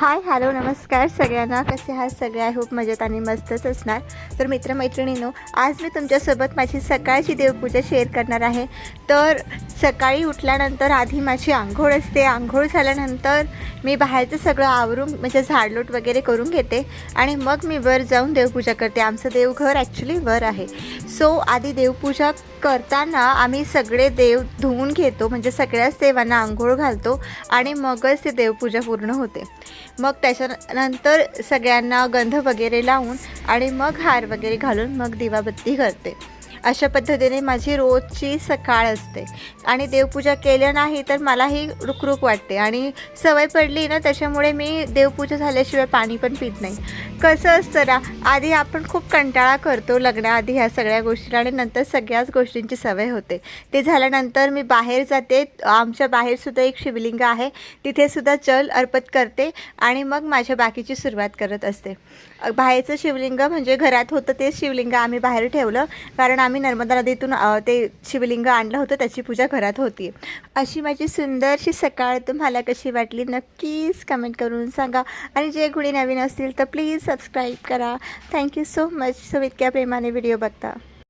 Hi hello नमस्कार सगळ्यांना. कसे आहात सगळे? आय होप मजेत आणि मस्तच असणार. तर मित्रमैत्रिणींनो, आज मी तुमच्यासोबत माझी सकाळची देवपूजा शेअर करणार आहे. तर सकाळी उठल्यानंतर आधी माझी आंघोळ असते. आंघोळ झाल्यानंतर मी बाहेरचं सगळं आवरून म्हणजे झाडलोट वगैरे करून घेते आणि मग मी वर जाऊन देवपूजा करते. आमचं देवघर ॲक्च्युली वर आहे. सो आधी देवपूजा करताना आम्ही सगळे देव धुवून घेतो, म्हणजे सगळ्याच देवांना आंघोळ घालतो आणि मगच ते देवपूजा पूर्ण होते. मग त्याच्यानंतर सगळ्यांना गंध वगैरे लावून आणि मग हार वगैरे घालून मग दिवाबत्ती करते. अशा पद्धतीने माझी रोजची सकाळ असते. आणि देवपूजा केलं नाही तर मलाही रुकरुक वाटते आणि सवय पडली ना, त्याच्यामुळे मी देवपूजा झाल्याशिवाय पाणी पण पित नाही. कसं असतं ना, आधी आपण खूप कंटाळा करतो लग्नाआधी ह्या सगळ्या गोष्टी आणि नंतर सगळ्याच गोष्टींची सवय होते. ते झाल्यानंतर मी बाहेर जाते. आमच्या बाहेरसुद्धा एक शिवलिंग आहे, तिथेसुद्धा जल अर्पण करते आणि मग माझ्या बाकीची सुरुवात करत असते. बाहेरचं शिवलिंग म्हणजे घरात होतं ते शिवलिंग आम्ही बाहेर ठेवलं, कारण आम्ही नर्मदा नदीतून ते शिवलिंग आणलं होतं, त्याची पूजा घरात होती. अशी माझी सुंदरशी सकाळ तुम्हाला कशी वाटली नक्कीच कमेंट करून सांगा. आणि जे कुणी नवीन असतील तर प्लीज सबस्क्राईब करा. Thank you so much. सो इतक्या प्रेमाने व्हिडिओ बघता.